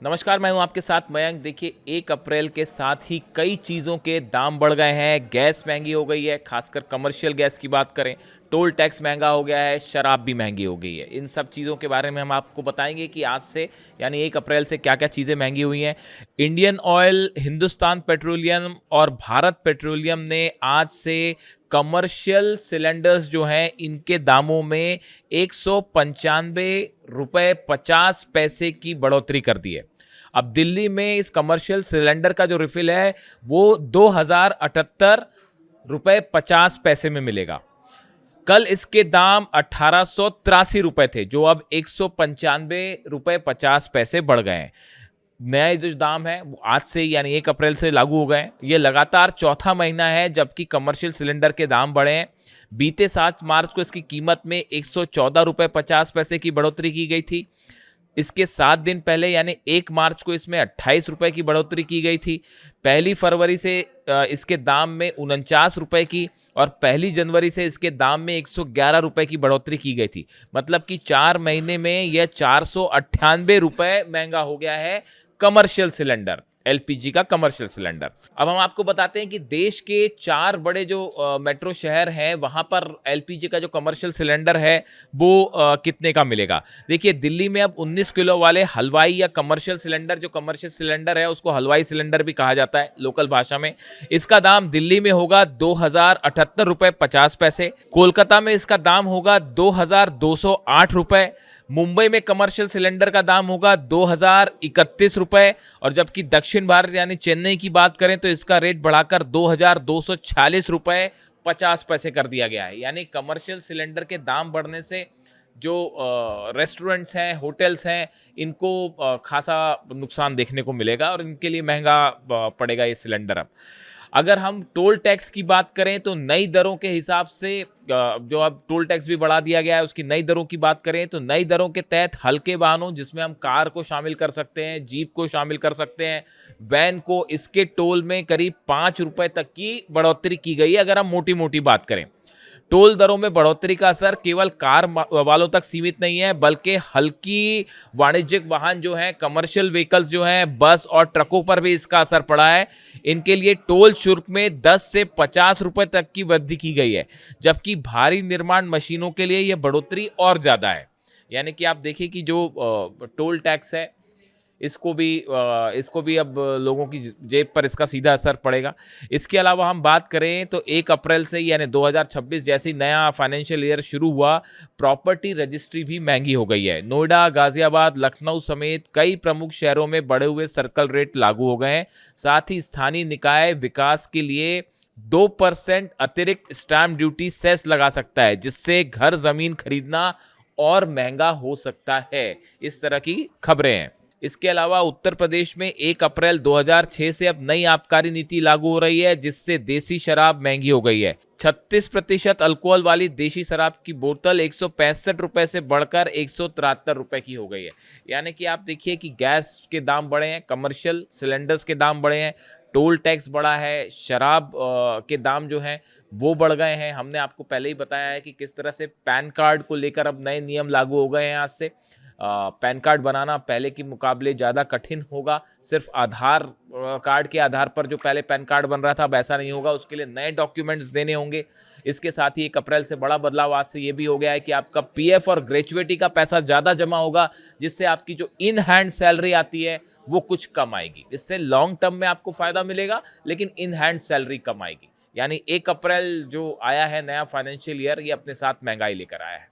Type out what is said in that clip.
नमस्कार, मैं हूं आपके साथ मयंक। देखिए, 1 अप्रैल के साथ ही कई चीज़ों के दाम बढ़ गए हैं। गैस महंगी हो गई है, खासकर कमर्शियल गैस की बात करें। टोल टैक्स महंगा हो गया है, शराब भी महंगी हो गई है। इन सब चीज़ों के बारे में हम आपको बताएंगे कि आज से यानी 1 अप्रैल से क्या क्या चीज़ें महंगी हुई हैं। इंडियन ऑयल, हिंदुस्तान पेट्रोलियम और भारत पेट्रोलियम ने आज से कमर्शियल सिलेंडर्स जो हैं इनके दामों में 195 रुपये 50 पैसे की बढ़ोतरी कर दी है। अब दिल्ली में इस कमर्शियल सिलेंडर का जो रिफिल है वो 2078 रुपये 50 पैसे में मिलेगा। कल इसके दाम 1883 रुपये थे, जो अब 195 रुपये 50 पैसे बढ़ गए हैं। नए जो दाम है वो आज से यानी 1 अप्रैल से लागू हो गए हैं। ये लगातार चौथा महीना है जबकि कमर्शियल सिलेंडर के दाम बढ़े हैं। बीते 7 मार्च को इसकी कीमत में 114 रुपये 50 पैसे की बढ़ोतरी की गई थी। इसके 7 दिन पहले यानी 1 मार्च को इसमें 28 रुपए की बढ़ोतरी की गई थी। 1 फरवरी से इसके दाम में 49 रुपए की और 1 जनवरी से इसके दाम में 111 रुपए की बढ़ोतरी की गई थी। मतलब कि 4 महीने में यह 498 रुपए महंगा हो गया है कमर्शियल सिलेंडर, एलपीजी का कमर्शियल सिलेंडर। अब हम आपको बताते हैं कि देश के 4 बड़े जो मेट्रो शहर हैं वहां पर एलपीजी का जो कमर्शियल सिलेंडर है वो कितने का मिलेगा। देखिए, दिल्ली में अब 19 किलो वाले हलवाई या कमर्शियल सिलेंडर, जो कमर्शियल सिलेंडर है उसको हलवाई सिलेंडर भी कहा जाता है लोकल भाषा में, इसका दाम दिल्ली में होगा 2078 रुपये 50 पैसे। कोलकाता में इसका दाम होगा 2208 रुपये। मुंबई में कमर्शियल सिलेंडर का दाम होगा 2031 रुपये। और जबकि दक्षिण भारत यानी चेन्नई की बात करें तो इसका रेट बढ़ाकर 2246 रुपये 50 पैसे कर दिया गया है। यानी कमर्शियल सिलेंडर के दाम बढ़ने से जो रेस्टोरेंट्स हैं, होटल्स हैं, इनको खासा नुकसान देखने को मिलेगा और इनके लिए महंगा पड़ेगा ये सिलेंडर। अब अगर हम टोल टैक्स की बात करें तो नई दरों के हिसाब से जो अब टोल टैक्स भी बढ़ा दिया गया है उसकी नई दरों की बात करें तो नई दरों के तहत हल्के वाहनों, जिसमें हम कार को शामिल कर सकते हैं, जीप को शामिल कर सकते हैं, वैन को, इसके टोल में करीब 5 रुपए तक की बढ़ोतरी की गई है। अगर हम मोटी मोटी बात करें, टोल दरों में बढ़ोतरी का असर केवल कार वालों तक सीमित नहीं है बल्कि हल्की वाणिज्यिक वाहन जो हैं, कमर्शियल व्हीकल्स जो हैं, बस और ट्रकों पर भी इसका असर पड़ा है। इनके लिए टोल शुल्क में 10 से 50 रुपए तक की वृद्धि की गई है, जबकि भारी निर्माण मशीनों के लिए यह बढ़ोतरी और ज्यादा है। यानी कि आप देखिए कि जो टोल टैक्स है इसको भी अब लोगों की जेब पर इसका सीधा असर पड़ेगा। इसके अलावा हम बात करें तो 1 अप्रैल से यानी 2026 जैसे नया फाइनेंशियल ईयर शुरू हुआ, प्रॉपर्टी रजिस्ट्री भी महंगी हो गई है। नोएडा, गाजियाबाद, लखनऊ समेत कई प्रमुख शहरों में बढ़े हुए सर्कल रेट लागू हो गए हैं। साथ ही स्थानीय निकाय विकास के लिए 2% अतिरिक्त स्टैंप ड्यूटी सेस लगा सकता है, जिससे घर जमीन खरीदना और महंगा हो सकता है। इस तरह की खबरें हैं। इसके अलावा उत्तर प्रदेश में 1 अप्रैल 2006 से अब नई आबकारी नीति लागू हो रही है, जिससे देसी शराब महंगी हो गई है। 36% अल्कोहल वाली देशी शराब की बोतल 165 रुपए से बढ़कर 173 रुपए की हो गई है। यानी कि आप देखिए कि गैस के दाम बढ़े हैं, कमर्शियल सिलेंडर्स के दाम बढ़े हैं, टोल टैक्स बढ़ा है, शराब के दाम जो हैं वो बढ़ गए हैं। हमने आपको पहले ही बताया है कि किस तरह से पैन कार्ड को लेकर अब नए नियम लागू हो गए हैं। आज से पैन कार्ड बनाना पहले के मुकाबले ज़्यादा कठिन होगा। सिर्फ आधार कार्ड के आधार पर जो पहले पैन कार्ड बन रहा था अब ऐसा नहीं होगा, उसके लिए नए डॉक्यूमेंट्स देने होंगे। इसके साथ ही 1 अप्रैल से बड़ा बदलाव आज से ये भी हो गया है कि आपका पीएफ और ग्रेचुइटी का पैसा ज़्यादा जमा होगा, जिससे आपकी जो इन हैंड सैलरी आती है वो कुछ कम आएगी। इससे लॉन्ग टर्म में आपको फ़ायदा मिलेगा, लेकिन इन हैंड सैलरी कम आएगी। यानी 1 अप्रैल जो आया है नया फाइनेंशियल ईयर, ये अपने साथ महंगाई लेकर आया है।